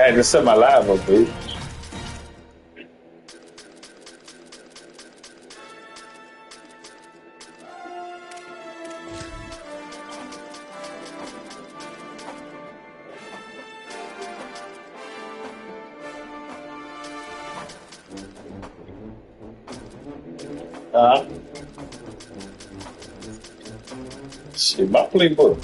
had to set my live up, dude. Shit, my playbook.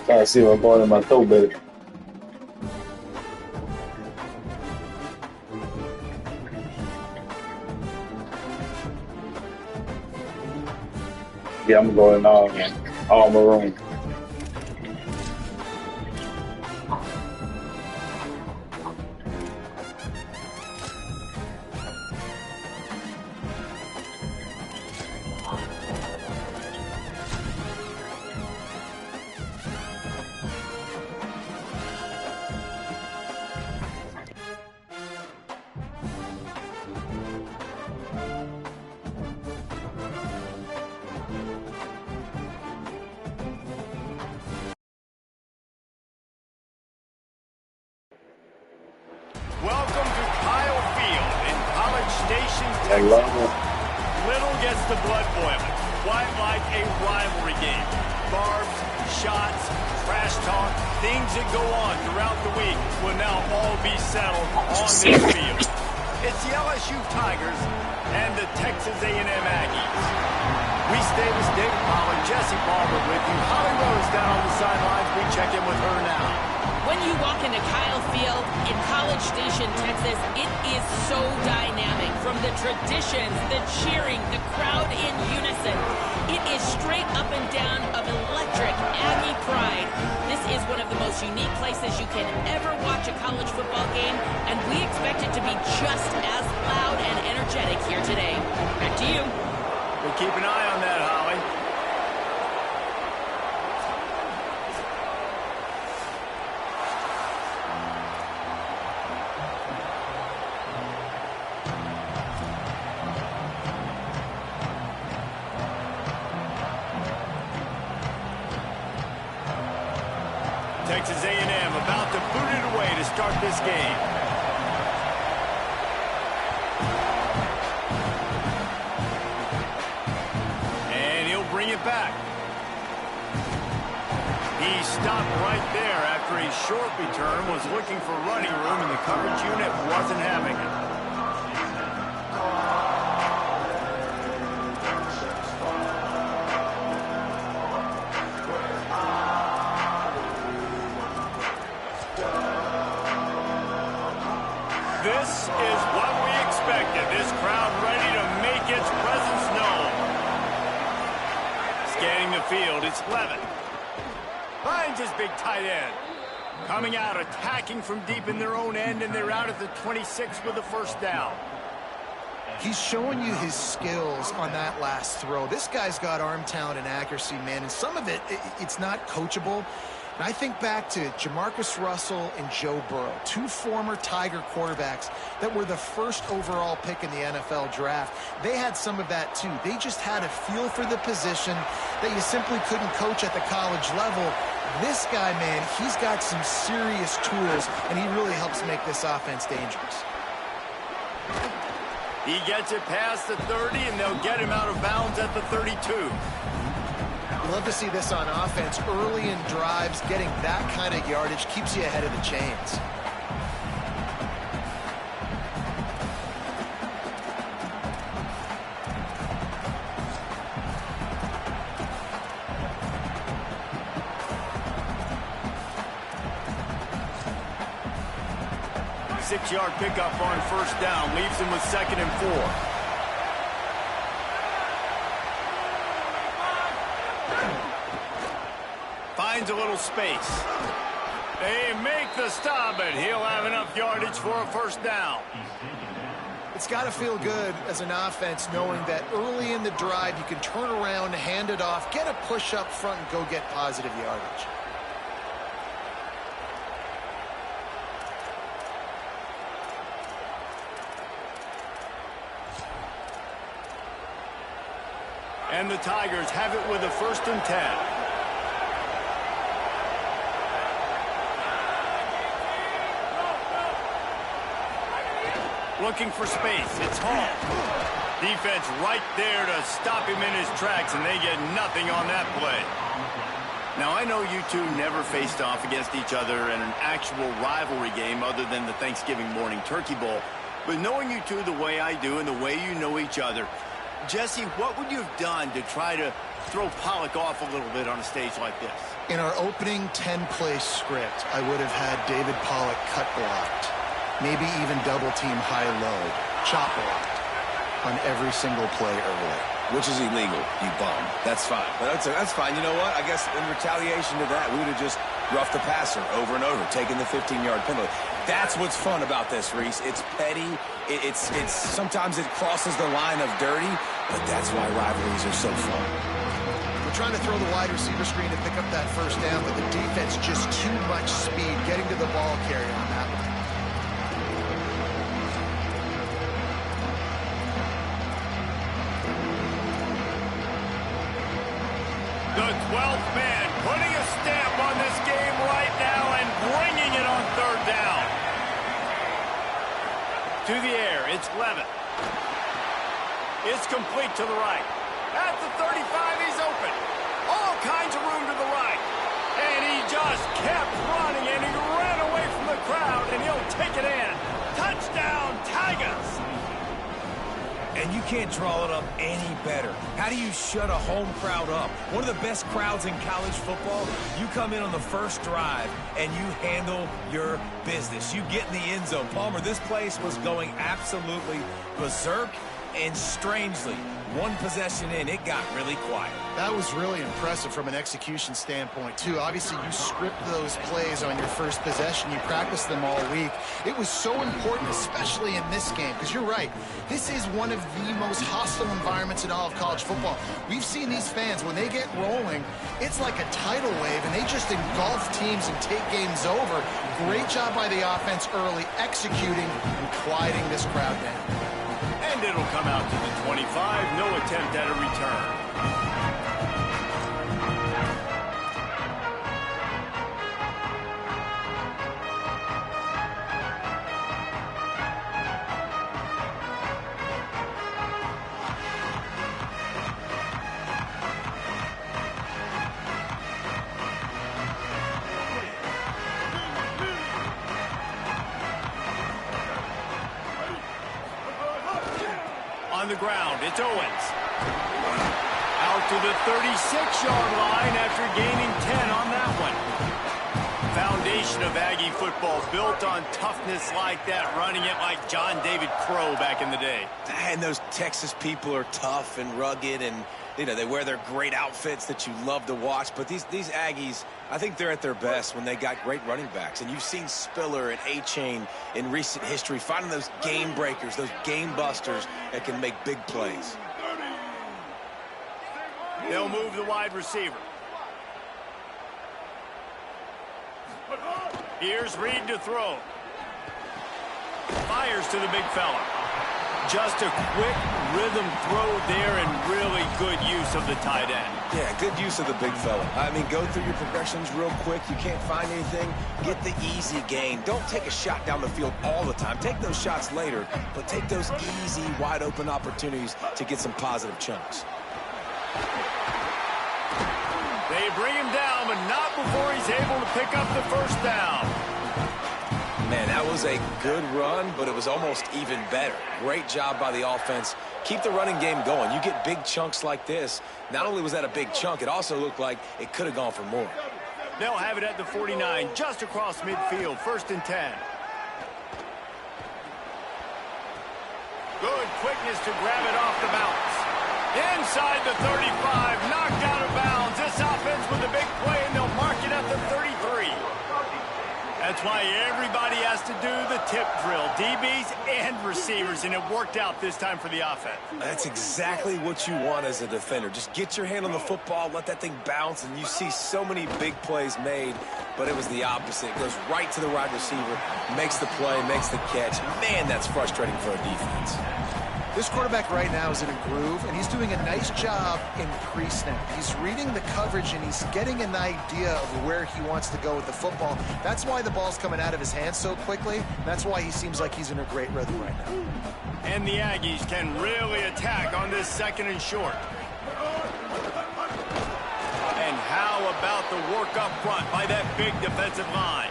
Trying to see what's going in my toe, baby. Yeah, I'm going all maroon. Welcome to Kyle Field in College Station, Texas. Little gets the blood boiling. Quite like a rivalry game. Barbs, shots, trash talk, things that go on throughout the week will now all be settled on this field. It's the LSU Tigers and the Texas A&M Aggies. We stay with David Powell and Jesse Barber with you. Holly Rose down on the sidelines. We check in with her now. When you walk into Kyle Field in College Station, Texas, it is so dynamic. From the traditions, the cheering, the crowd in unison. It is straight up and down of electric Aggie pride. This is one of the most unique places you can ever watch a college football game, and we expect it to be just as loud and energetic here today. Back to you. We'll keep an eye on that, Holly. Texas A&M about to boot it away to start this game. And he'll bring it back. He stopped right there after a short return, was looking for running room, and the coverage unit wasn't having it. This is what we expected. This crowd ready to make its presence known. Scanning the field, it's Levin. Finds his big tight end. Coming out, attacking from deep in their own end, and they're out at the 26 with a first down. He's showing you his skills on that last throw. This guy's got arm talent and accuracy, man, and some of it's not coachable. And I think back to Jamarcus Russell and Joe Burrow, two former Tiger quarterbacks that were the first overall pick in the NFL draft. They had some of that too. They just had a feel for the position that you simply couldn't coach at the college level. This guy, man, he's got some serious tools, and he really helps make this offense dangerous. He gets it past the 30, and they'll get him out of bounds at the 32. Love to see this on offense. Early in drives, getting that kind of yardage keeps you ahead of the chains. Six-yard pickup on first down, leaves him with 2nd and 4. Finds a little space. They make the stop, but he'll have enough yardage for a first down. It's got to feel good as an offense knowing that early in the drive you can turn around, hand it off, get a push up front, and go get positive yardage. And the Tigers have it with a 1st and 10. Looking for space. It's Hall. Defense right there to stop him in his tracks, and they get nothing on that play. Now, I know you two never faced off against each other in an actual rivalry game other than the Thanksgiving morning Turkey Bowl. But knowing you two the way I do and the way you know each other, Jesse, what would you have done to try to throw Pollock off a little bit on a stage like this? In our opening 10-play script, I would have had David Pollock cut blocked. Maybe even double-team high-low, chop blocked on every single play early. Which is illegal, you bum. That's fine. But that's fine. You know what? I guess in retaliation to that, we would have just roughed the passer over and over, taking the 15-yard penalty. That's what's fun about this, Reese. It's petty. It's sometimes it crosses the line of dirty, but that's why rivalries are so fun. We're trying to throw the wide receiver screen to pick up that first down, but the defense just too much speed getting to the ball carrier on that one. The 12th man putting a stamp on this game right now and bringing it on 3rd down. To the air, it's Levitt. It's complete to the right. At the 35, he's open. All kinds of room to the right. And he just kept running, and he ran away from the crowd, and he'll take it in. Touchdown, Tigers! And you can't draw it up any better. How do you shut a home crowd up? One of the best crowds in college football. You come in on the first drive, and you handle your business. You get in the end zone. Palmer, this place was going absolutely berserk, and strangely, one possession in, it got really quiet. That was really impressive from an execution standpoint, too. Obviously, you script those plays on your first possession. You practice them all week. It was so important, especially in this game, because you're right. This is one of the most hostile environments in all of college football. We've seen these fans, when they get rolling, it's like a tidal wave, and they just engulf teams and take games over. Great job by the offense early, executing and quieting this crowd down. And it'll come out to the 25. No attempt at a return. On the ground, it's Owens. Out to the 36-yard line after gaining 10 on that one. Foundation of Aggie football built on toughness like that, running it like John David Crow back in the day. And those Texas people are tough and rugged, and you know they wear their great outfits that you love to watch. But these Aggies, I think they're at their best when they got great running backs. And you've seen Spiller and A-Chain in recent history finding those game breakers, those game busters that can make big plays. They'll move the wide receiver. Here's Reed to throw. Fires to the big fella. Just a quick rhythm throw there and really good use of the tight end. Yeah, good use of the big fella. I mean, go through your progressions real quick. You can't find anything, get the easy gain. Don't take a shot down the field all the time. Take those shots later, but take those easy, wide-open opportunities to get some positive chunks. They bring him down, but not before he's able to pick up the first down. Man, that was a good run, but it was almost even better. Great job by the offense. Keep the running game going. You get big chunks like this. Not only was that a big chunk, it also looked like it could have gone for more. They'll have it at the 49, just across midfield, 1st and 10. Good quickness to grab it off the bounce. Inside the 35, knocked out of bounds. This offense with a big play, and they'll mark it at the 33. That's why everybody has to do the tip drill, DBs and receivers, and it worked out this time for the offense. That's exactly what you want as a defender. Just get your hand on the football, let that thing bounce, and you see so many big plays made, but it was the opposite. It goes right to the wide receiver, makes the play, makes the catch. Man, that's frustrating for a defense. This quarterback right now is in a groove, and he's doing a nice job in pre-snap. He's reading the coverage, and he's getting an idea of where he wants to go with the football. That's why the ball's coming out of his hands so quickly. That's why he seems like he's in a great rhythm right now. And the Aggies can really attack on this 2nd and short. And how about the work up front by that big defensive line?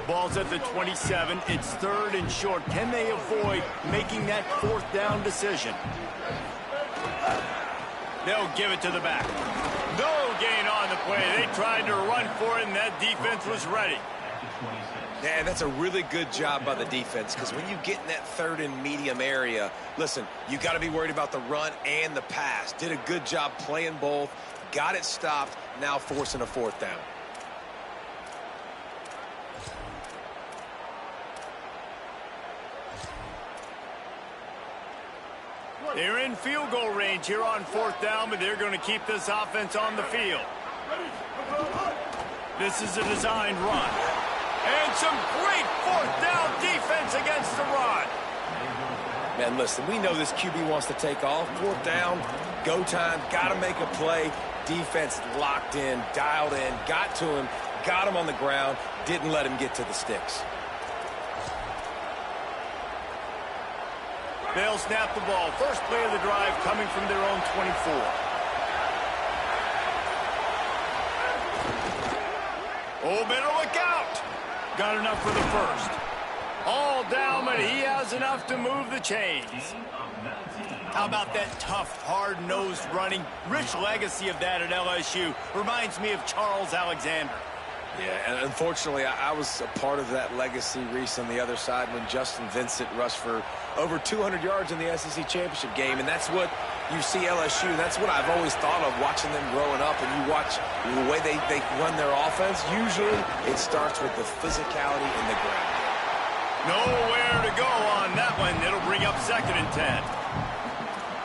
Ball's at the 27. It's 3rd and short. Can they avoid making that 4th down decision? They'll give it to the back. No gain on the play. They tried to run for it, and that defense was ready. Yeah, that's a really good job by the defense, because when you get in that 3rd and medium area, listen, you got to be worried about the run and the pass. Did a good job playing both, got it stopped, now forcing a 4th down. They're in field goal range here on 4th down, but they're going to keep this offense on the field. This is a designed run. And some great 4th down defense against the run. Man, listen, we know this QB wants to take off. 4th down, go time, got to make a play. Defense locked in, dialed in, got to him, got him on the ground, didn't let him get to the sticks. They'll snap the ball. First play of the drive coming from their own 24. Oh, better look out. Got enough for the first. All down, but he has enough to move the chains. How about that tough, hard-nosed running? Rich legacy of that at LSU. Reminds me of Charles Alexander. Yeah, and unfortunately, I was a part of that legacy, Reese, on the other side when Justin Vincent rushed for over 200 yards in the SEC championship game, and that's what you see LSU. That's what I've always thought of watching them growing up, and you watch the way they run their offense. Usually, it starts with the physicality in the ground. Nowhere to go on that one. It'll bring up 2nd and 10.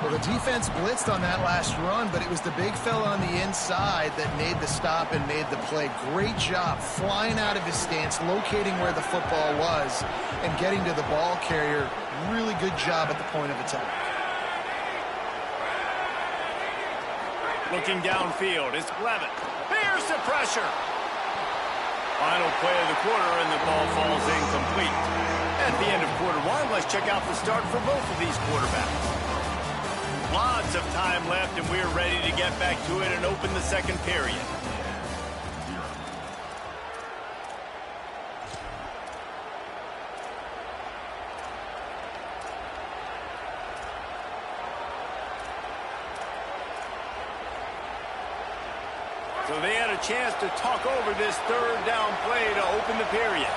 Well, the defense blitzed on that last run, but it was the big fella on the inside that made the stop and made the play. Great job flying out of his stance, locating where the football was, and getting to the ball carrier. Really good job at the point of attack. Looking downfield, it's Levitt. Here's the pressure. Final play of the quarter, and the ball falls incomplete. At the end of quarter 1, let's check out the start for both of these quarterbacks. Lots of time left, and we're ready to get back to it and open the 2nd period. So they had a chance to talk over this 3rd down play to open the period.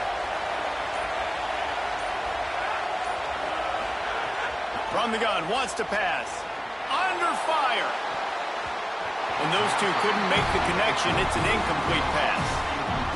From the gun, wants to pass. Under fire. And those two couldn't make the connection. It's an incomplete pass.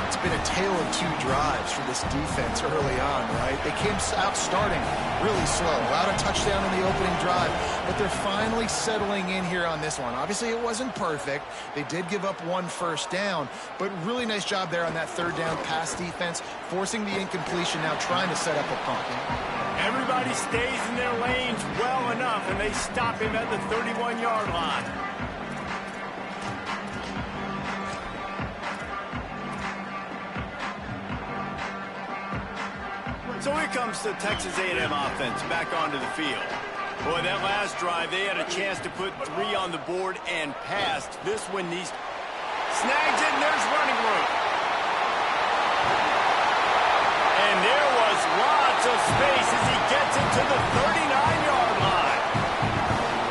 It's been a tale of 2 drives for this defense early on, right? They came out starting really slow. Allowed a touchdown in the opening drive, but they're finally settling in here on this one. Obviously, it wasn't perfect. They did give up 1 first down, but really nice job there on that 3rd down pass defense, forcing the incompletion, now trying to set up a punt. Everybody stays in their lanes well enough, and they stop him at the 31-yard line. So here comes the Texas A&M offense back onto the field. Boy, that last drive, they had a chance to put 3 on the board and passed. This one, these snags it, and there's running room. And there was lots of space as he gets it to the 39-yard line.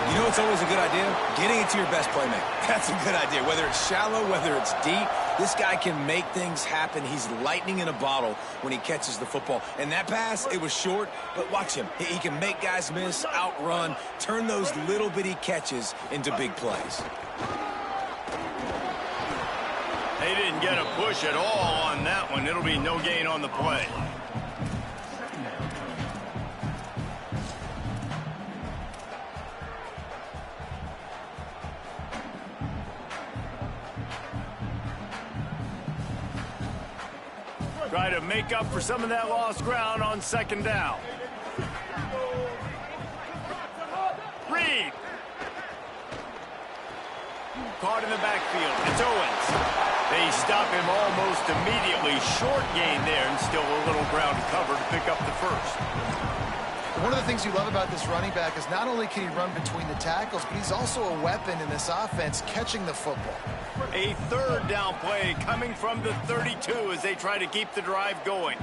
You know what's always a good idea? Getting it to your best playmaker. That's a good idea. Whether it's shallow, whether it's deep, This guy can make things happen. He's lightning in a bottle when he catches the football. And that pass, it was short, but watch him. He can make guys miss, outrun, turn those little bitty catches into big plays. They didn't get a push at all on that one. It'll be no gain on the play. Try to make up for some of that lost ground on second down. Reed. Caught in the backfield. It's Owens. They stop him almost immediately. Short gain there, and still a little ground to cover to pick up the first. One of the things you love about this running back is not only can he run between the tackles, but he's also a weapon in this offense catching the football. A third down play coming from the 32 as they try to keep the drive going.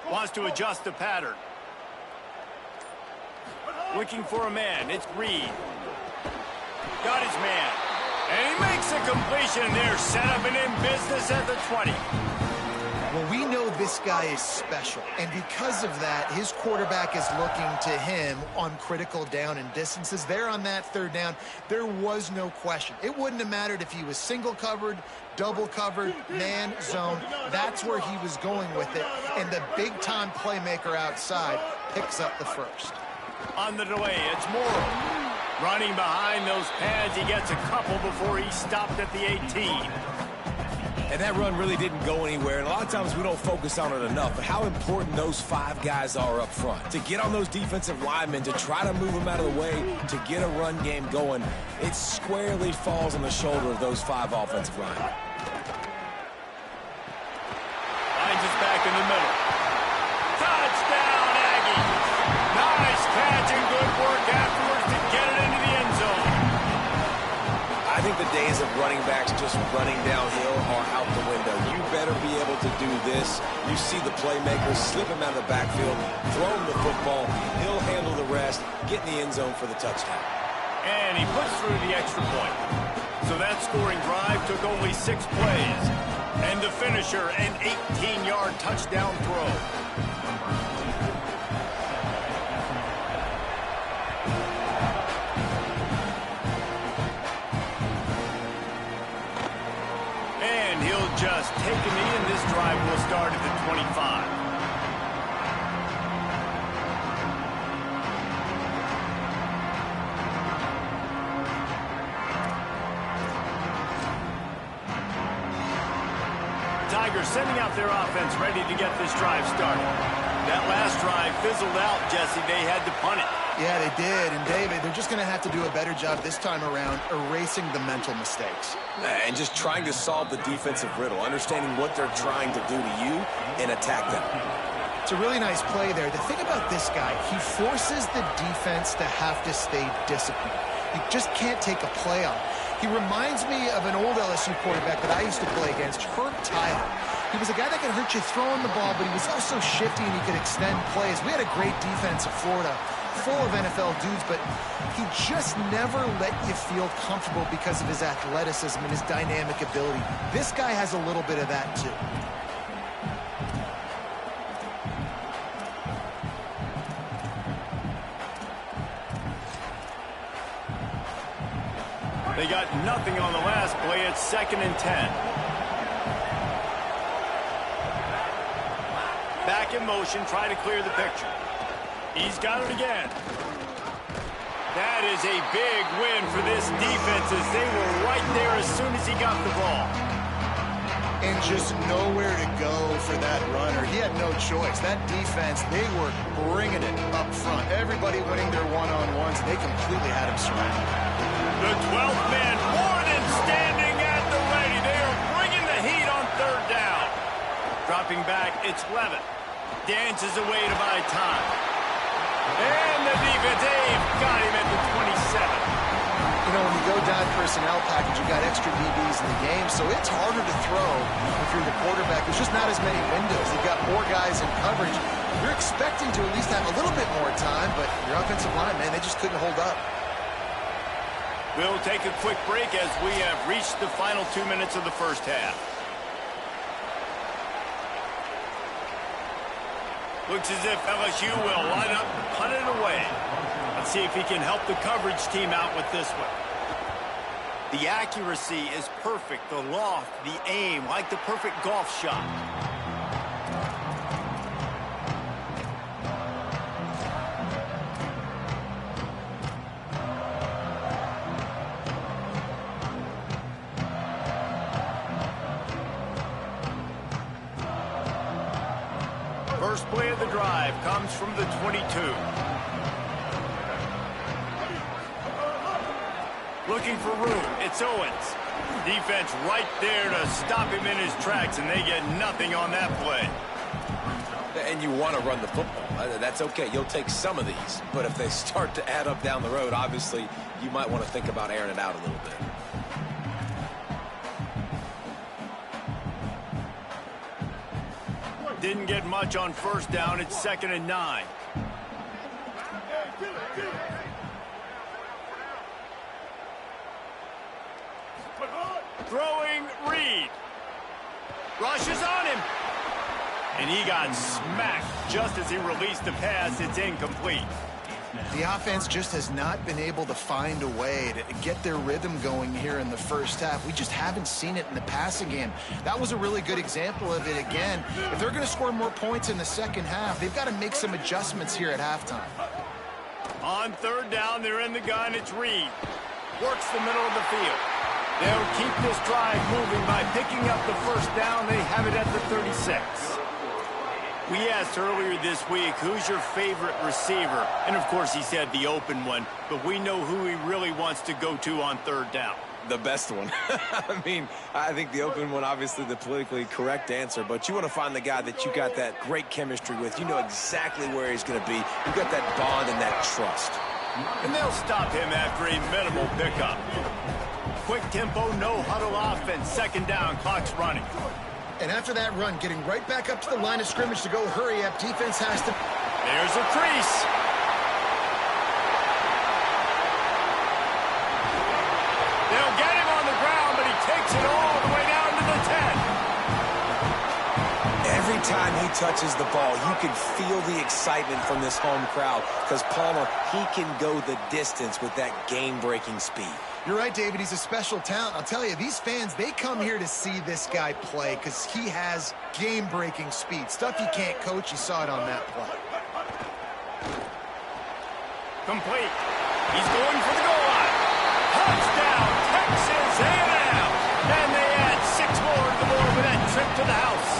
Wants to adjust the pattern. Looking for a man. It's Reed. Got his man. And he makes a completion there. Set up and in business at the 20. Well, we know this guy is special, and because of that, his quarterback is looking to him on critical down and distances. There on that third down, there was no question. It wouldn't have mattered if he was single covered, double covered, man, zone. That's where he was going with it, and the big-time playmaker outside picks up the first. On the delay, it's Morrow. Running behind those pads, he gets a couple before he stopped at the 18. And that run really didn't go anywhere, and a lot of times we don't focus on it enough, but how important those five guys are up front. To get on those defensive linemen, to try to move them out of the way, to get a run game going, it squarely falls on the shoulder of those five offensive linemen. Finds us back in the middle. Touchdown, Aggies! Nice catch and good work afterwards to get it into the end zone. I think the days of running backs just running downhill are out the window. You better be able to do this. You see the playmaker, slip him out of the backfield, throw him the football, he'll handle the rest, get in the end zone for the touchdown. And he puts through the extra point. So that scoring drive took only 6 plays. And the finisher, an 18-yard touchdown throw. Just take a knee, and this drive will start at the 25. Tigers sending out their offense ready to get this drive started. That last drive fizzled out, Jesse. They had to punt it. Yeah, they did. And, David, they're just going to have to do a better job this time around erasing the mental mistakes. And just trying to solve the defensive riddle, understanding what they're trying to do to you and attack them. It's a really nice play there. The thing about this guy, he forces the defense to have to stay disciplined. You just can't take a play on. He reminds me of an old LSU quarterback that I used to play against, Herb Tyler. He was a guy that could hurt you throwing the ball, but he was also shifty and he could extend plays. We had a great defense at Florida, full of NFL dudes, but he just never let you feel comfortable because of his athleticism and his dynamic ability. This guy has a little bit of that too. They got nothing on the last play. It's 2nd and 10. Back in motion, try to clear the picture. He's got it again. That is a big win for this defense as they were right there as soon as he got the ball. And just nowhere to go for that runner. He had no choice. That defense, they were bringing it up front. Everybody winning their one-on-ones. They completely had him surrounded. The 12th man more than standing at the ready. They are bringing the heat on 3rd down. Dropping back, it's Levitt. Dances away to buy time. And the defense, they've got him at the 27. You know, when you go down personnel package, you've got extra DBs in the game, so it's harder to throw if you're the quarterback. There's just not as many windows. You've got more guys in coverage. You're expecting to at least have a little bit more time, but your offensive line, man, they just couldn't hold up. We'll take a quick break as we have reached the final 2 minutes of the first half. Looks as if LSU will line up and punt it away. Let's see if he can help the coverage team out with this one. The accuracy is perfect. The loft, the aim, like the perfect golf shot. First play of the drive comes from the 22. Looking for room. It's Owens. Defense right there to stop him in his tracks, and they get nothing on that play. And you want to run the football. That's okay. You'll take some of these. But if they start to add up down the road, obviously, you might want to think about airing it out a little bit. Didn't get much on first down. It's 2nd and 9. Throwing Reed. Rushes on him. And he got smacked just as he released the pass. It's incomplete. The offense just has not been able to find a way to get their rhythm going here in the first half. We just haven't seen it in the passing game. That was a really good example of it again. If they're going to score more points in the second half, they've got to make some adjustments here at halftime. On third down, they're in the gun. It's Reed. Works the middle of the field. They'll keep this drive moving by picking up the first down. They have it at the 36. We asked earlier this week, who's your favorite receiver? And, of course, he said the open one, but we know who he really wants to go to on third down. The best one. I mean, I think the open one, obviously the politically correct answer, but you want to find the guy that you got that great chemistry with. You know exactly where he's going to be. You got that bond and that trust. And they'll stop him after a minimal pickup. Quick tempo, no huddle offense. 2nd down, clock's running. And after that run, getting right back up to the line of scrimmage to go hurry up, defense has to... There's a crease. They'll get him on the ground, but he takes it all the way down to the 10. Every time he touches the ball, you can feel the excitement from this home crowd because Palmer, he can go the distance with that game-breaking speed. You're right, David. He's a special talent. I'll tell you, these fans, they come here to see this guy play because he has game-breaking speed. Stuff you can't coach. You saw it on that play. Complete. He's going for the goal line. Touchdown, Texas A&M. And they add 6 more to the board with that trip to the house.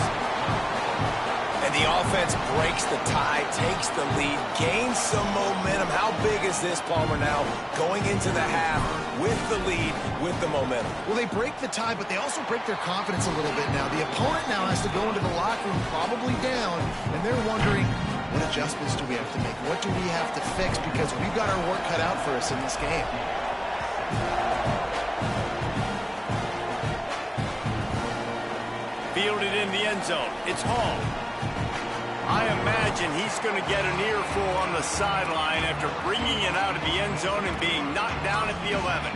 And the offense breaks the tie, takes the lead, gains some momentum. How big is this, Palmer, now going into the half with the lead, with the momentum? Well, they break the tie, but they also break their confidence a little bit now. The opponent now has to go into the locker room probably down, and they're wondering, what adjustments do we have to make? What do we have to fix? Because we've got our work cut out for us in this game. Fielded in the end zone. It's Hall. I imagine he's going to get an earful on the sideline after bringing it out of the end zone and being knocked down at the 11.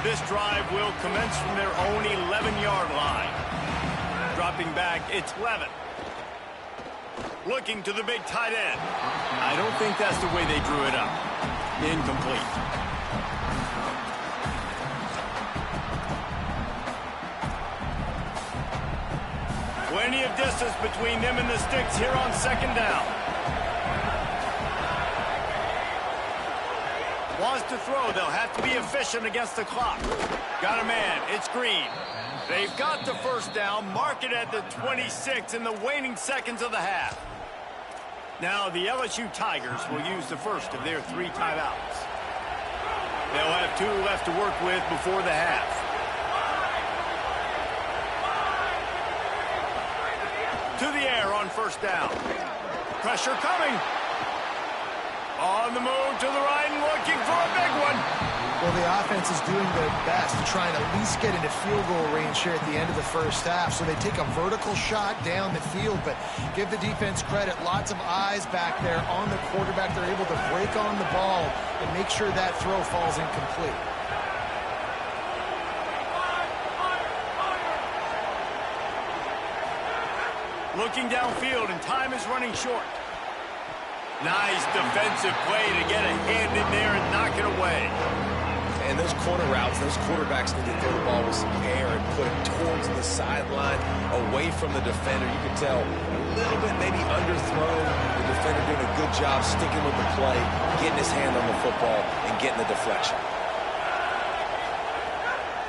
This drive will commence from their own 11-yard line. Dropping back, it's Levin. Looking to the big tight end. I don't think that's the way they drew it up. Incomplete. Plenty of distance between them and the sticks here on 2nd down. Wants to throw. They'll have to be efficient against the clock. Got a man. It's Green. They've got the first down. Mark it at the 26 in the waning seconds of the half. Now the LSU Tigers will use the first of their 3 timeouts. They'll have 2 left to work with before the half. To the air on first down. Pressure coming. On the move to the right and looking for a big one. Well, the offense is doing their best to try and at least get into field goal range here at the end of the first half. So they take a vertical shot down the field, but give the defense credit. Lots of eyes back there on the quarterback. They're able to break on the ball and make sure that throw falls incomplete. Looking downfield, and time is running short. Nice defensive play to get a hand in there and knock it away. And those corner routes, those quarterbacks need to throw the ball with some air and put it towards the sideline, away from the defender. You can tell a little bit maybe underthrown. The defender doing a good job sticking with the play, getting his hand on the football, and getting the deflection.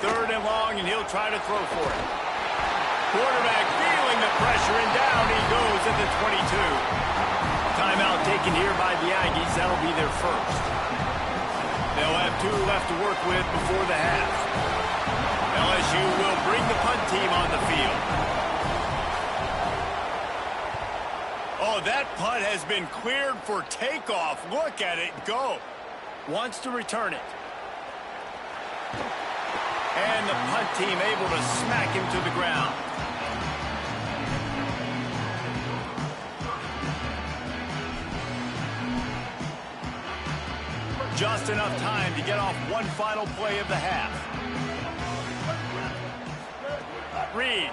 3rd and long, and he'll try to throw for it. Quarterback feeling the pressure, and down he goes at the 22. Timeout taken here by the Aggies. That'll be their first. They'll have 2 left to work with before the half. LSU will bring the punt team on the field. Oh, that punt has been cleared for takeoff. Look at it go. Wants to return it. And the punt team able to smack him to the ground. Just enough time to get off one final play of the half. Reed.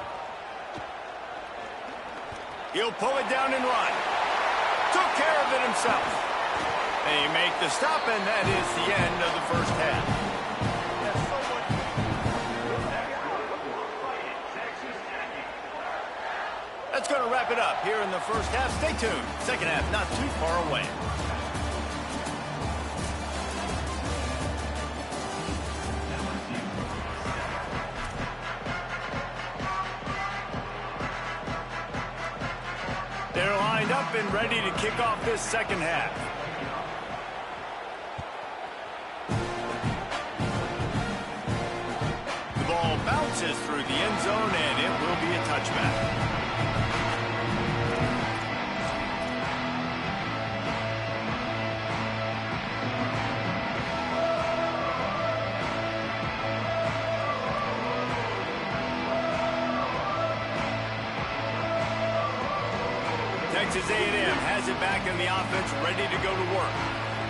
He'll pull it down and run. Took care of it himself. They make the stop, and that is the end of the first half. That's going to wrap it up here in the first half. Stay tuned. Second half not too far away. They're lined up and ready to kick off this second half. The ball bounces through the end zone, and it will be a touchback. Texas A&M has it back in the offense, ready to go to work.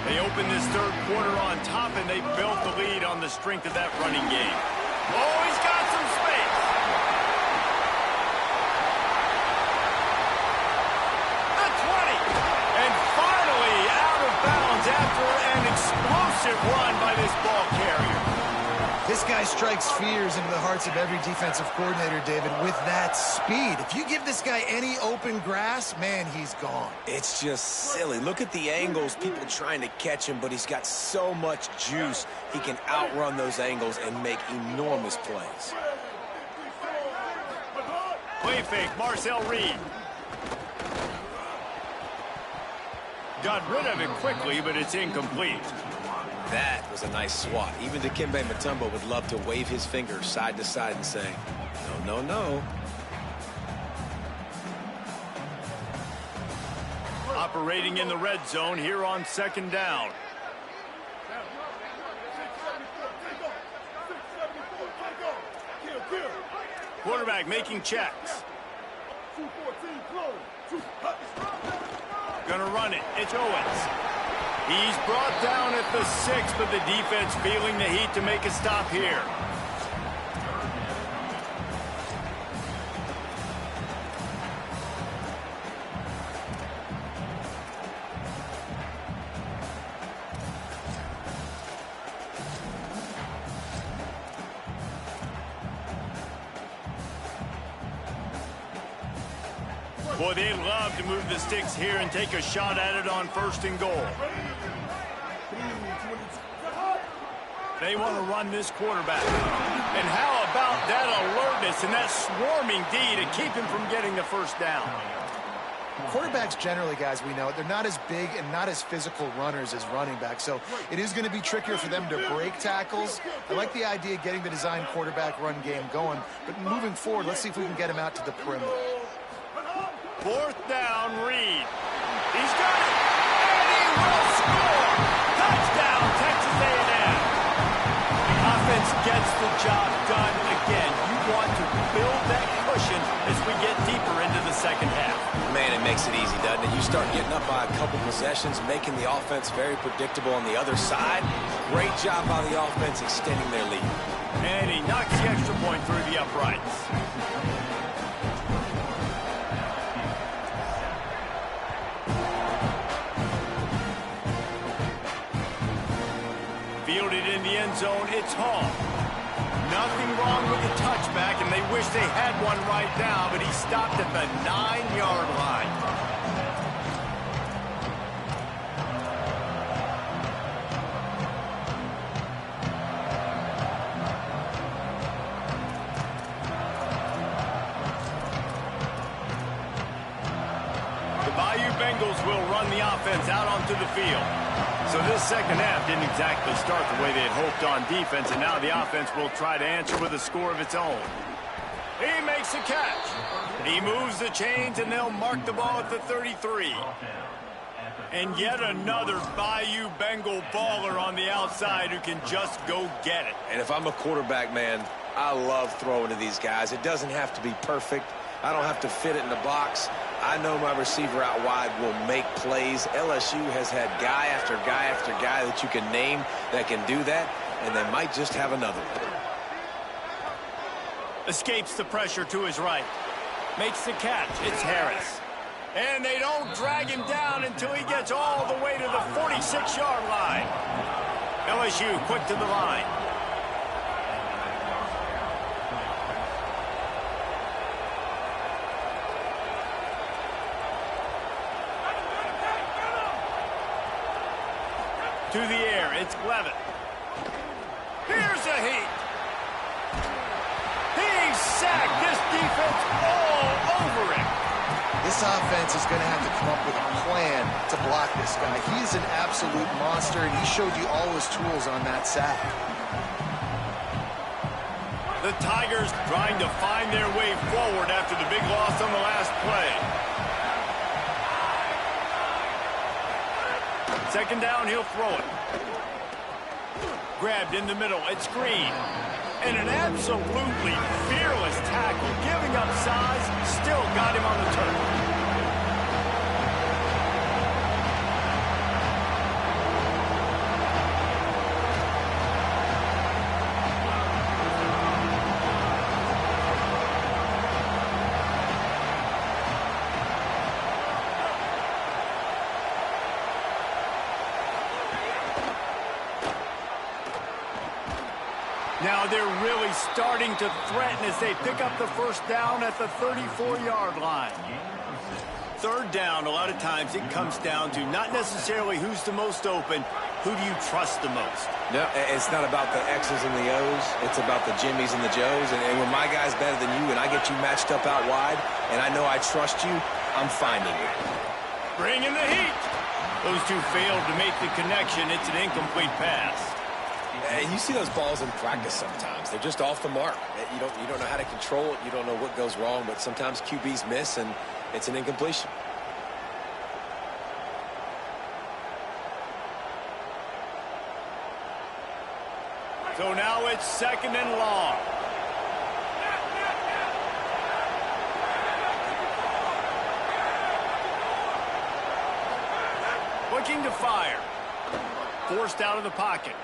They open this third quarter on top, and they built the lead on the strength of that running game. Oh, he's got some space. The 20. And finally out of bounds after an explosive run by this ball carrier. This guy strikes fears into the hearts of every defensive coordinator, David, with that speed. If you give this guy any open grass, man, he's gone. It's just silly. Look at the angles, people trying to catch him, but he's got so much juice. He can outrun those angles and make enormous plays. Play fake, Marcel Reed. Got rid of it quickly, but it's incomplete. That was a nice swat. Even Dikembe Mutombo would love to wave his fingers side to side and say, no, no, no. Operating in the red zone here on second down. Quarterback making checks. Gonna run it. It's Owens. He's brought down at the 6, but the defense feeling the heat to make a stop here. Boy, they'd love to move the sticks here and take a shot at it on 1st and goal. They want to run this quarterback. And how about that alertness and that swarming D to keep him from getting the first down? Quarterbacks generally, guys, we know, they're not as big and not as physical runners as running backs, so it is going to be trickier for them to break tackles. I like the idea of getting the design quarterback run game going, but moving forward, let's see if we can get him out to the perimeter. 4th down, Reed. He's got it, and he will score. Touchdown, Texas A&M. The offense gets the job done again. You want to build that cushion as we get deeper into the second half. Man, it makes it easy, doesn't it? You start getting up by a couple possessions, making the offense very predictable on the other side. Great job by the offense extending their lead. And he knocks the extra point through the uprights. Fielded in the end zone, it's Hall. Nothing wrong with the touchback, and they wish they had one right now, but he stopped at the 9-yard line. The Bayou Bengals will run the offense out onto the field. So this second half didn't exactly start the way they had hoped on defense, and now the offense will try to answer with a score of its own. He makes a catch. He moves the chains, and they'll mark the ball at the 33. And yet another Bayou Bengal baller on the outside who can just go get it. And if I'm a quarterback, man, I love throwing to these guys. It doesn't have to be perfect. I don't have to fit it in the box. I know my receiver out wide will make plays. LSU has had guy after guy after guy that you can name that can do that, and they might just have another one. Escapes the pressure to his right. Makes the catch. It's Harris. And they don't drag him down until he gets all the way to the 46-yard line. LSU quick to the line. To the air, it's Levitt. Here's a heat. He's sacked. This defense all over him. This offense is going to have to come up with a plan to block this guy. He's an absolute monster, and he showed you all his tools on that sack. The Tigers trying to find their way forward after the big loss on the last play. Second down, he'll throw it. Grabbed in the middle, it's Green. And an absolutely fearless tackle, giving up size, still got him on the turf. Now they're really starting to threaten as they pick up the first down at the 34-yard line. Third down, a lot of times it comes down to not necessarily who's the most open, who do you trust the most? No, it's not about the X's and the O's. It's about the Jimmies and the Joes. And when my guy's better than you and I get you matched up out wide and I know I trust you, I'm finding you. Bring in the heat. Those two failed to make the connection. It's an incomplete pass. And you see those balls in practice sometimes. They're just off the mark. You don't know how to control it. You don't know what goes wrong, but sometimes QBs miss, and it's an incompletion. So now it's second and long. Looking to fire. Forced out of the pocket.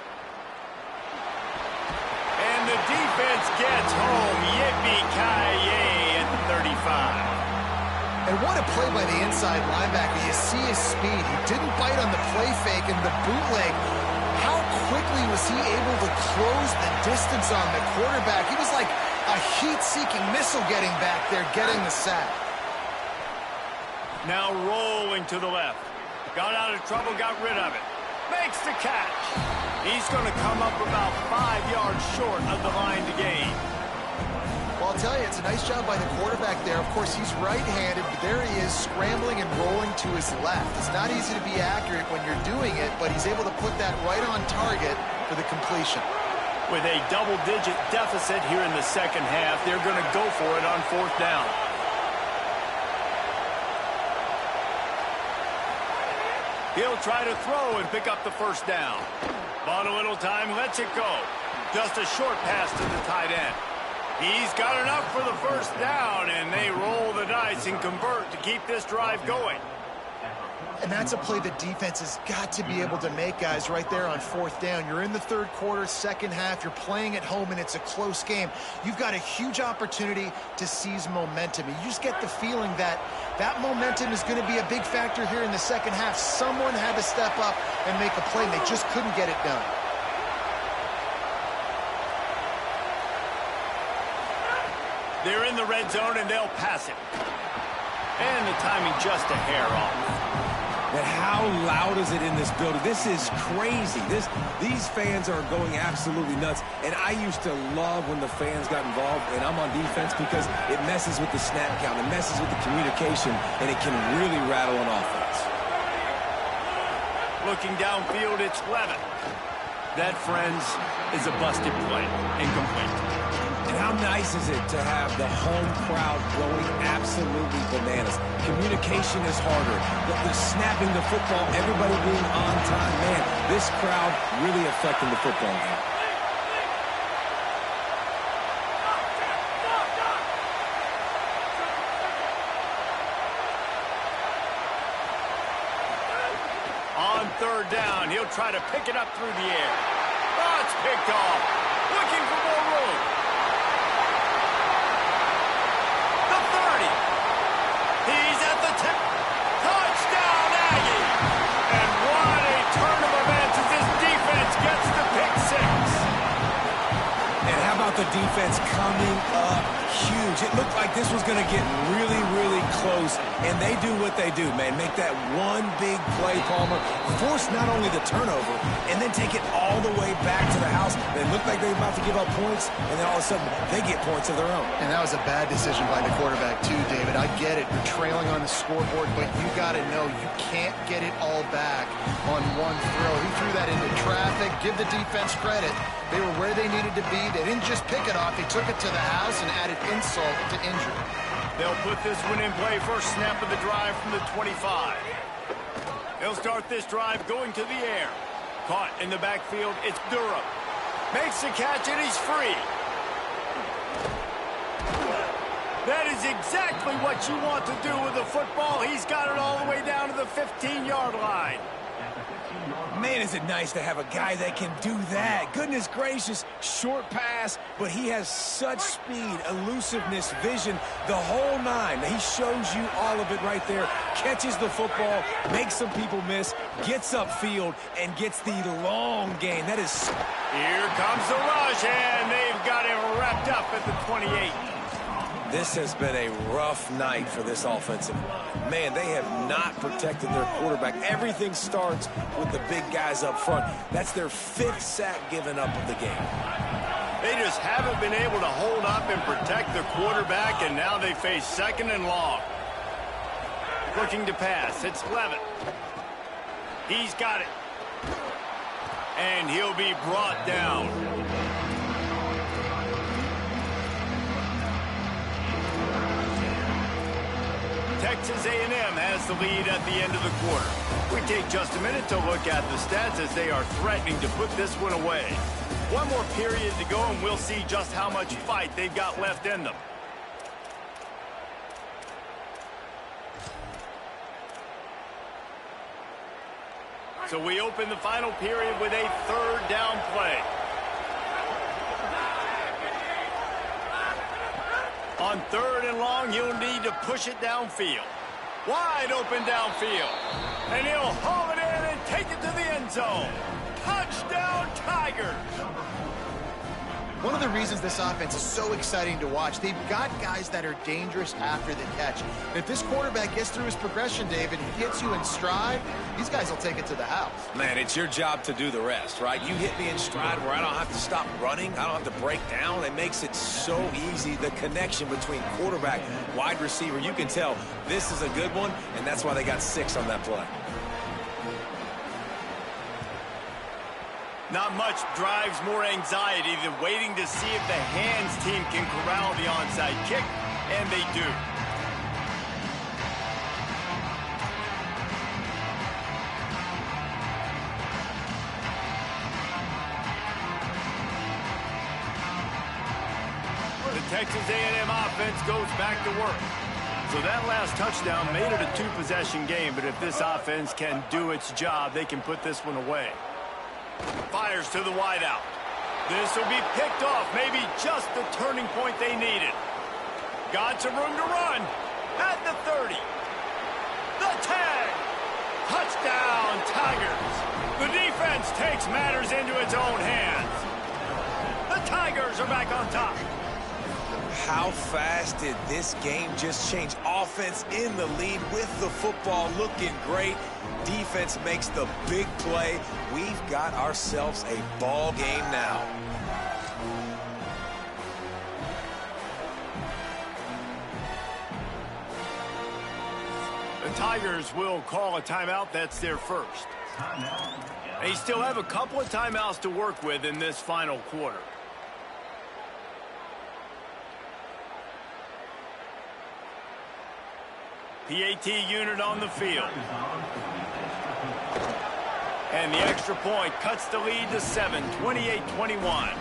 And the defense gets home. Yippee-ki-yay at the 35. And what a play by the inside linebacker. You see his speed. He didn't bite on the play fake and the bootleg. How quickly was he able to close the distance on the quarterback? He was like a heat-seeking missile getting back there, getting the sack. Now rolling to the left. Got out of trouble, got rid of it. Makes the catch. He's going to come up about 5 yards short of the line to gain. Well, I'll tell you, it's a nice job by the quarterback there. Of course, he's right-handed, but there he is scrambling and rolling to his left. It's not easy to be accurate when you're doing it, but he's able to put that right on target for the completion. With a double-digit deficit here in the second half, they're going to go for it on fourth down. He'll try to throw and pick up the first down. Bought a little time, lets it go. Just a short pass to the tight end. He's got enough for the first down, and they roll the dice and convert to keep this drive going. And that's a play the defense has got to be able to make, guys, right there on fourth down. You're in the third quarter, second half. You're playing at home, and it's a close game. You've got a huge opportunity to seize momentum. You just get the feeling that that momentum is going to be a big factor here in the second half. Someone had to step up and make a play, and they just couldn't get it done. They're in the red zone, and they'll pass it. And the timing just a hair off. But how loud is it in this building? This is crazy. These fans are going absolutely nuts. And I used to love when the fans got involved, and I'm on defense because it messes with the snap count. It messes with the communication, and it can really rattle an offense. Looking downfield, it's Levin. That, friends, is a busted play. Incomplete. And how nice is it to have the home crowd going absolutely bananas? Communication is harder. The snapping the football, everybody being on time. Man, this crowd really affecting the football game. On third down, he'll try to pick it up through the air. Oh, it's picked off. Looking for more room. He's at the tip. Touchdown, Aggie! And what a turn of events as this defense gets the pick six. And how about the defense coming up huge? It looked like this was going to get really, really close, and they do what they do, man. Make that one big play, Palmer. Force not only the turnover, and then take it all the way back to the house. They looked like they were about to give up points, and then all of a sudden, they get points of their own. And that was a bad decision by the quarterback, too, David. I get it. You're trailing on the scoreboard, but you got to know you can't get it all back on one throw. He threw that into traffic. Give the defense credit. They were where they needed to be. They didn't just pick it off. They took it to the house and added insult to injury. They'll put this one in play. First snap of the drive from the 25. They'll start this drive going to the air. Caught in the backfield. It's Durham. Makes the catch, and he's free. That is exactly what you want to do with the football. He's got it all the way down to the 15-yard line. Man, is it nice to have a guy that can do that. Goodness gracious, short pass, but he has such speed, elusiveness, vision, the whole nine. He shows you all of it right there. Catches the football, makes some people miss, gets upfield, and gets the long gain. That is... Here comes the rush, and they've got him wrapped up at the 28. This has been a rough night for this offensive line. Man, they have not protected their quarterback. Everything starts with the big guys up front. That's their 5th sack given up of the game. They just haven't been able to hold up and protect the quarterback, and now they face second and long. Looking to pass. It's Levin. He's got it. And he'll be brought down. Texas A&M has the lead at the end of the quarter. We take just a minute to look at the stats as they are threatening to put this one away. One more period to go, and we'll see just how much fight they've got left in them. So we open the final period with a third down play. On third and long, he'll need to push it downfield. Wide open downfield. And he'll haul it in and take it to the end zone. Touchdown, Tigers! one of the reasons this offense is so exciting to watch. They've got guys that are dangerous after the catch. If this quarterback gets through his progression, David, he gets you in stride, these guys will take it to the house. Man, it's your job to do the rest, right? You hit me in stride where I don't have to stop running. I don't have to break down. It makes it so easy. The connection between quarterback, wide receiver, you can tell this is a good one, and that's why they got 6 on that play. Not much drives more anxiety than waiting to see if the hands team can corral the onside kick, and they do. The Texas A&M offense goes back to work. So that last touchdown made it a 2-possession game, but if this offense can do its job, they can put this one away. Fires to the wideout. This will be picked off, maybe just the turning point they needed. Got some room to run at the 30. The 10. Touchdown, Tigers. The defense takes matters into its own hands. The Tigers are back on top. How fast did this game just change? Offense in the lead with the football looking great. Defense makes the big play. We've got ourselves a ball game now. The Tigers will call a timeout. That's their first. They still have a couple of timeouts to work with in this final quarter. PAT unit on the field. And the extra point cuts the lead to 7, 28-21.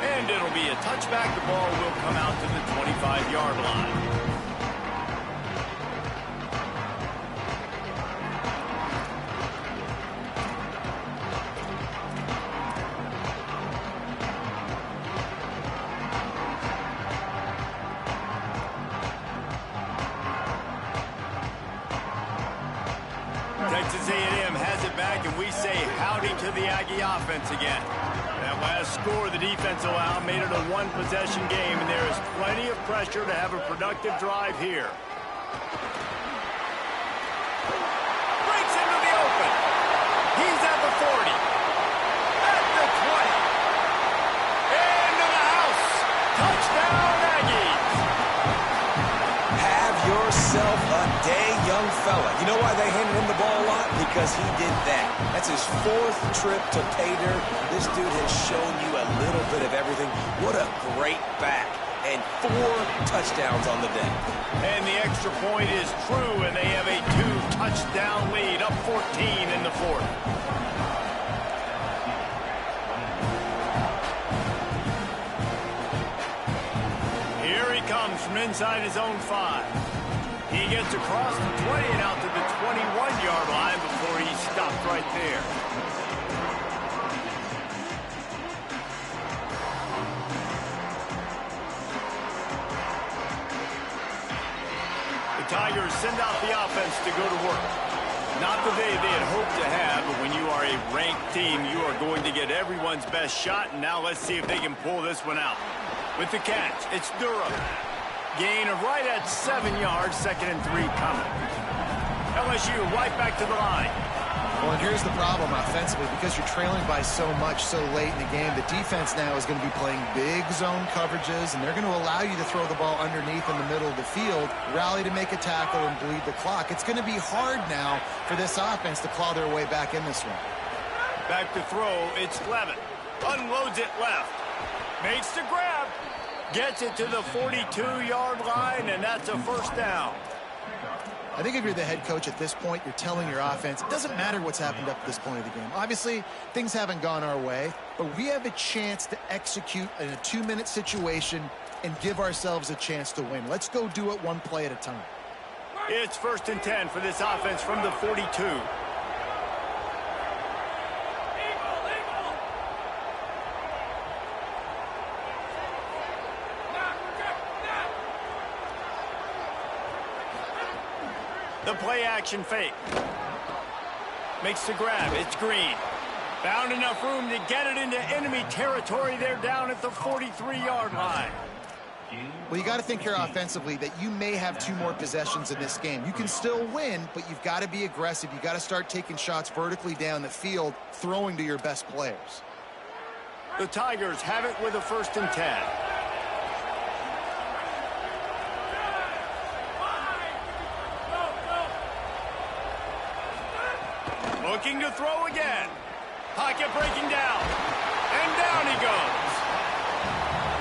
And it'll be a touchback. The ball will come out to the 25-yard line. Texas A&M has it back, and we say howdy to the Aggie offense again. That last score the defense allowed made it a 1-possession game, and there is plenty of pressure to have a productive drive here. Breaks into the open. He's at the 40. At the 20. Into the house. Touchdown, Aggies. Have yourself a day, young fella. You know why they handed him the ball a lot? Because he did that. That's his 4th trip to pay dirt. This dude has shown you a little bit of everything. What a great back. And 4 touchdowns on the day. And the extra point is true, and they have a 2-touchdown lead, up 14 in the 4th. Here he comes from inside his own 5. He gets across the 20 and out to the 21-yard line before he stopped right there. The Tigers send out the offense to go to work. Not the day they had hoped to have, but when you are a ranked team, you are going to get everyone's best shot, and now let's see if they can pull this one out. With the catch, it's Durham. Gain of right at 7 yards, 2nd and 3 coming. LSU right back to the line. Well, and here's the problem offensively. Because you're trailing by so much so late in the game, the defense now is going to be playing big zone coverages, and they're going to allow you to throw the ball underneath in the middle of the field, rally to make a tackle, and bleed the clock. It's going to be hard now for this offense to claw their way back in this one. Back to throw, it's Levin. Unloads it left. Makes the grab. Gets it to the 42-yard line, and that's a first down. I think if you're the head coach at this point, you're telling your offense, it doesn't matter what's happened up to this point of the game. Obviously, things haven't gone our way, but we have a chance to execute in a 2-minute situation and give ourselves a chance to win. Let's go do it one play at a time. It's 1st and 10 for this offense from the 42. The play action fake. Makes the grab. It's Green. Found enough room to get it into enemy territory. They're down at the 43-yard line. Well, you got to think here offensively that you may have 2 more possessions in this game. You can still win, but you've got to be aggressive. You've got to start taking shots vertically down the field, throwing to your best players. The Tigers have it with a 1st and 10. Looking to throw again. Pocket breaking down. And down he goes.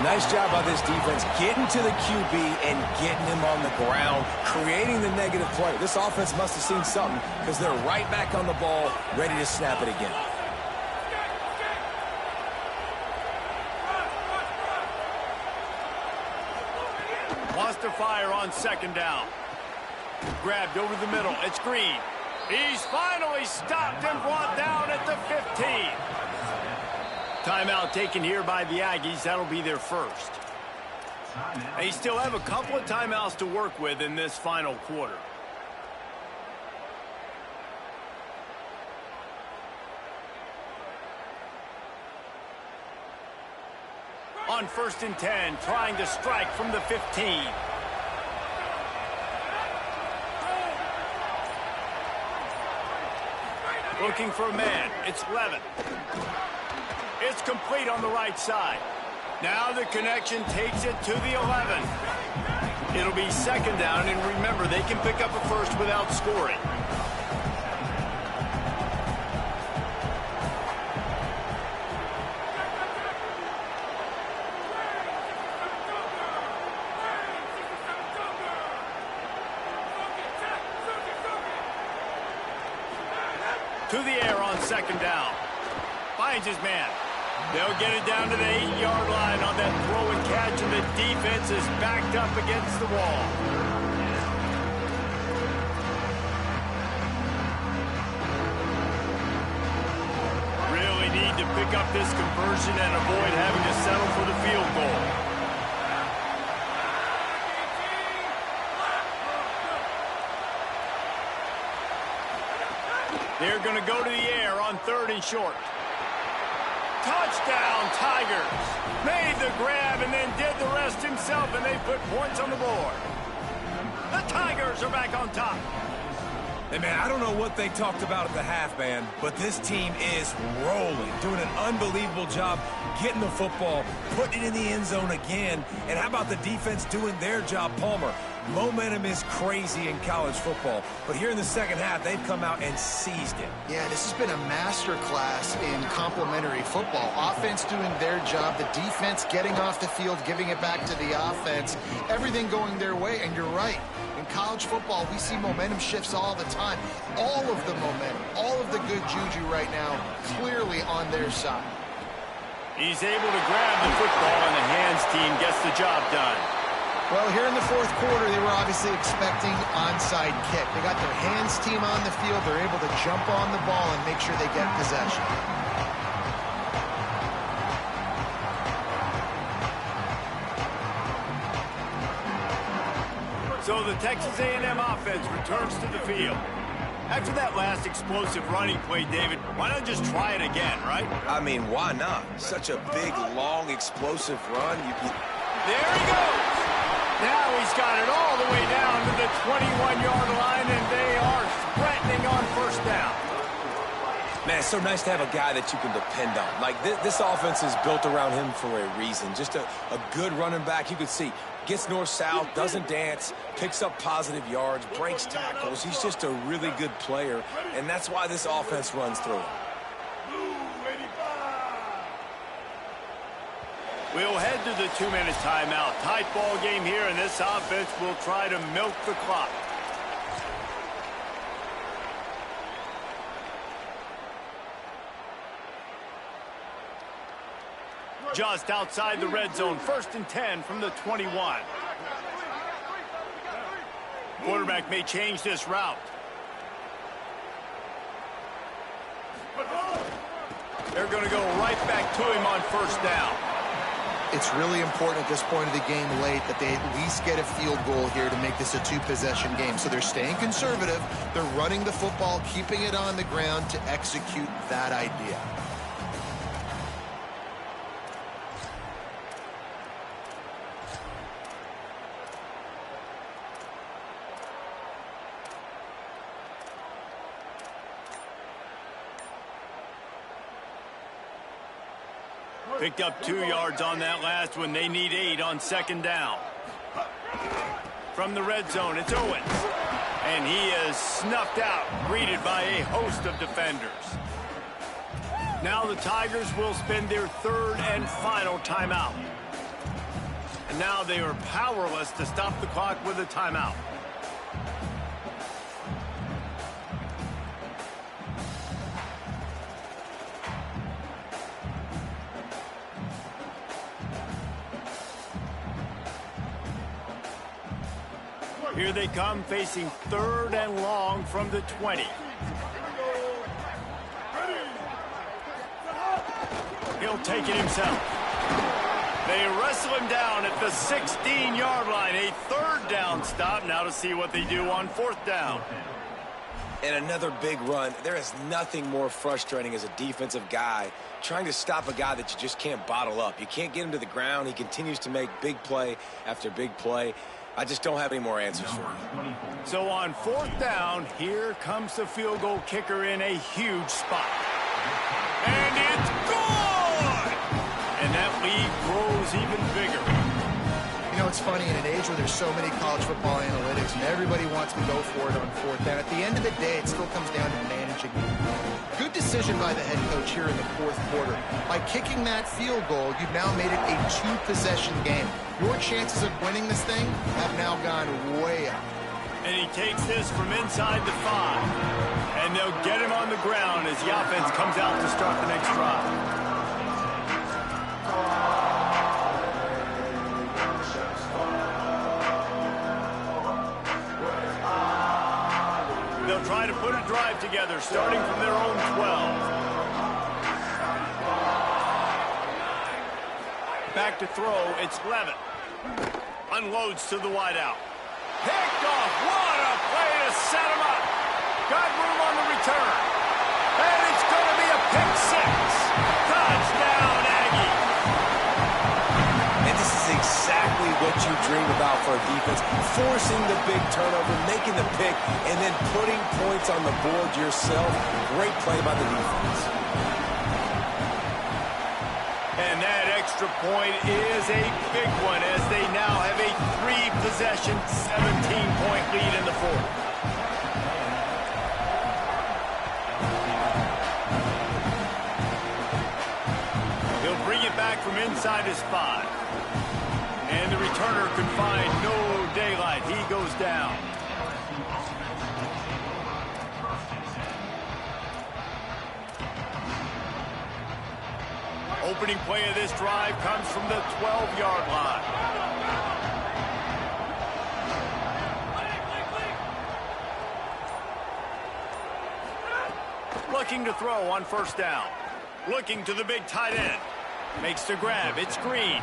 Nice job by this defense getting to the QB and getting him on the ground, creating the negative play. This offense must have seen something because they're right back on the ball, ready to snap it again. Wants to fire on 2nd down. Grabbed over the middle. It's Green. He's finally stopped and brought down at the 15. Timeout taken here by the Aggies. That'll be their 1st. They still have a couple of timeouts to work with in this final quarter. On 1st and 10, trying to strike from the 15. Looking for a man. It's Levin. It's complete on the right side. Now the connection takes it to the 11. It'll be 2nd down, and remember, they can pick up a 1st without scoring. To the air on 2nd down. Finds his man. They'll get it down to the 8-yard line on that throw and catch, and the defense is backed up against the wall. Really need to pick up this conversion and avoid having to settle for the field goal. They're going to go to the air on 3rd and short. Touchdown, Tigers. Made the grab and then did the rest himself, and they put points on the board. The Tigers are back on top. Hey, man, I don't know what they talked about at the half, man, but this team is rolling, doing an unbelievable job getting the football, putting it in the end zone again. And how about the defense doing their job, Palmer? Momentum is crazy in college football, but here in the 2nd half, they've come out and seized it. Yeah, this has been a master class in complementary football. Offense doing their job, the defense getting off the field, giving it back to the offense, everything going their way, and you're right. In college football, we see momentum shifts all the time. All of the momentum, all of the good juju right now, clearly on their side. He's able to grab the football, and the hands team gets the job done. Well, here in the 4th quarter, they were obviously expecting onside kick. They got their hands team on the field. They're able to jump on the ball and make sure they get possession. So the Texas A&M offense returns to the field. After that last explosive running play, David, why not just try it again, right? I mean, why not? Such a big, long, explosive run. There he goes. Now he's got it all the way down to the 21-yard line, and they are threatening on 1st down. Man, it's so nice to have a guy that you can depend on. Like, this offense is built around him for a reason. Just a good running back. You can see, gets north-south, doesn't dance, picks up positive yards, breaks tackles. He's just a really good player, and that's why this offense runs through him. We'll head to the 2-minute timeout. Tight ball game here, and this offense will try to milk the clock. Just outside the red zone, 1st and 10 from the 21. Quarterback may change this route. They're going to go right back to him on 1st down. It's really important at this point of the game late that they at least get a field goal here to make this a two-possession game. So they're staying conservative. They're running the football, keeping it on the ground to execute that idea. Picked up 2 yards on that last one. They need 8 on second down. From the red zone, it's Owens. And he is snuffed out, greeted by a host of defenders. Now the Tigers will spend their third and final timeout. And now they are powerless to stop the clock with a timeout. Here they come, facing third and long from the 20. He'll take it himself. They wrestle him down at the 16-yard line. A third down stop. Now to see what they do on fourth down. And another big run. There is nothing more frustrating as a defensive guy trying to stop a guy that you just can't bottle up. You can't get him to the ground. He continues to make big play after big play. I just don't have any more answers for you. So on fourth down, here comes the field goal kicker in a huge spot. And it's good! And that lead grows even bigger. You know, it's funny, in an age where there's so many college football analytics and everybody wants to go for it on fourth down, at the end of the day, it still comes down to managing. Good decision by the head coach here in the fourth quarter. By kicking that field goal, you've now made it a two-possession game. Your chances of winning this thing have now gone way up. And he takes this from inside the 5. And they'll get him on the ground as the offense comes out to start the next drive. They'll try to put a drive together, starting from their own 12. Back to throw, it's Levitt. Unloads to the wideout. Picked off, what a play to set him up. Got room on the return. And it's going to be a pick 6. Touchdown, Aggie. And this is exactly what you dream about for a defense. Forcing the big turnover, making the pick, and then putting points on the board yourself. Great play by the defense. And that extra point is a big one as they now have a 3-possession, 17-point lead in the fourth. He'll bring it back from inside his 5. And the returner could find no daylight. He goes down. Opening play of this drive comes from the 12-yard line. Looking to throw on first down. Looking to the big tight end. Makes the grab. It's Green.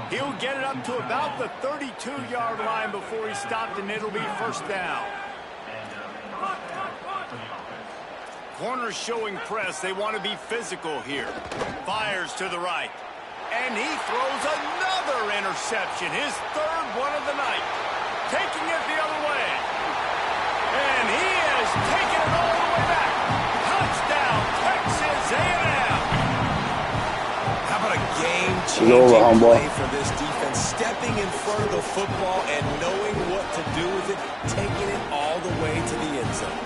He'll get it up to about the 32-yard line before he's stopped, and it'll be first down. Corners showing press. They want to be physical here. Fires to the right. And he throws another interception. His third one of the night. Taking it the other way. And he has taken it all the way back. Touchdown, Texas A&M. How about a game-changing play for this defense? Stepping in front of the football and knowing what to do with it. Taking it all the way to the end zone.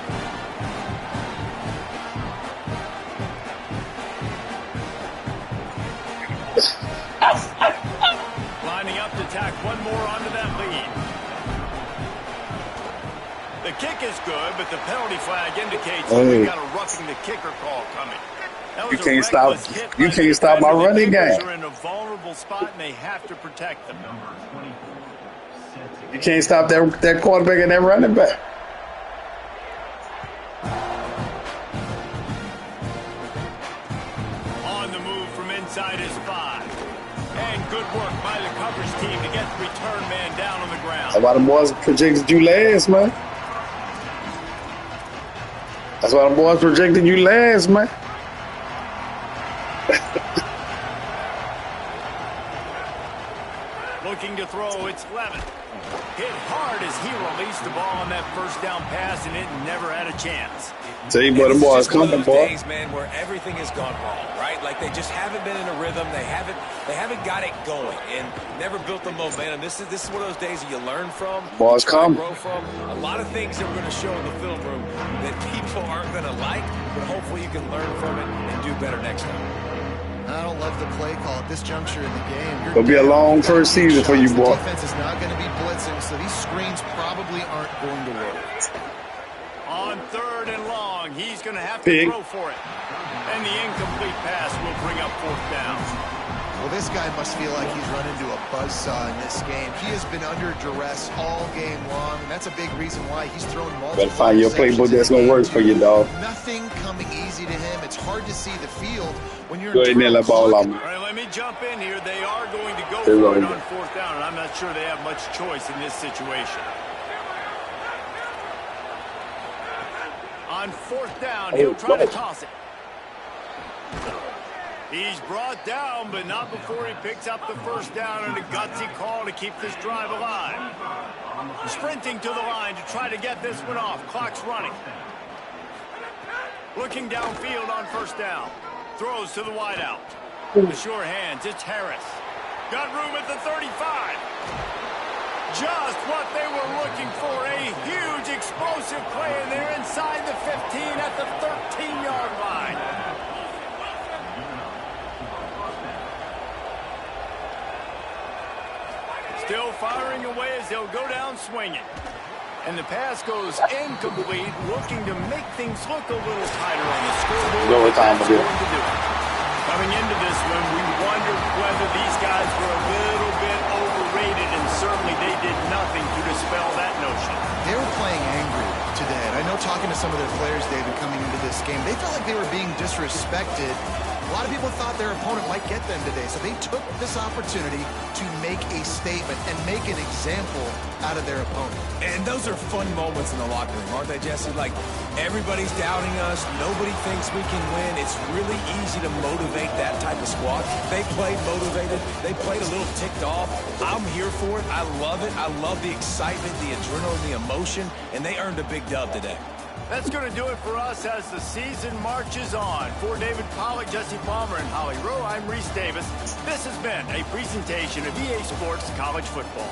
Lining up to tack one more onto that lead. The kick is good, but the penalty flag indicates we've got a roughing the kicker call coming. You can't stop. You can't stop my running game. They're in a vulnerable spot, and they have to protect them. You can't stop that quarterback and that running back. On the move from inside his 5. And good work by the coverage team to get the return man down on the ground. That's why the boys projected you last, man. That's why the boys projected you last, man. Looking to throw, it's Levin. Hit hard as he released the ball on that first down pass, and it never had a chance. Tell you, boy, the boys coming, boy. Days, man, where everything has gone wrong, right? Like they just haven't been in a rhythm. They haven't got it going, and never built the momentum. This is one of those days that you learn from. Boys come. Grow from. A lot of things that we're going to show in the film room that people aren't going to like, but hopefully you can learn from it and do better next time. I don't love the play call at this juncture in the game. It'll be a long first season for you, boy. The defense is not going to be blitzing, so these screens probably aren't going to work. On 3rd and long, he's going to have to throw for it. And the incomplete pass will bring up 4th down. Well, this guy must feel like he's run into a buzzsaw in this game. He has been under duress all game long, and that's a big reason why he's thrown multiple. Better find your playbook that's going to work for you, dog. Nothing coming easy to him. It's hard to see the field when you're Go ahead and let ball on me. All right, let me jump in here. They are going to go for it on 4th down, and I'm not sure they have much choice in this situation. On 4th down, he'll try to toss it. He's brought down, but not before he picks up the first down and a gutsy call to keep this drive alive. Sprinting to the line to try to get this one off. Clock's running. Looking downfield on 1st down. Throws to the wideout. The sure hands, it's Harris. Got room at the 35. Just what they were looking for. A huge explosive play, and they're inside the 15 at the 13-yard line. Still firing away as they'll go down swinging. And the pass goes incomplete, looking to make things look a little tighter on the scoreboard. No time to do it. Coming into this one, we wondered whether these guys were a little bit overrated, and certainly they did nothing to dispel that notion. They were playing angry today. And I know talking to some of their players, David, coming into this game, they felt like they were being disrespected. A lot of people thought their opponent might get them today, so they took this opportunity to make a statement and make an example out of their opponent. And those are fun moments in the locker room, aren't they, Jesse? Like, everybody's doubting us. Nobody thinks we can win. It's really easy to motivate that type of squad. They played motivated. They played a little ticked off. I'm here for it. I love it. I love the excitement, the adrenaline, the emotion, and they earned a big dub today. That's going to do it for us as the season marches on. For David Pollack, Jesse Palmer, and Holly Rowe, I'm Reese Davis. This has been a presentation of EA Sports College Football.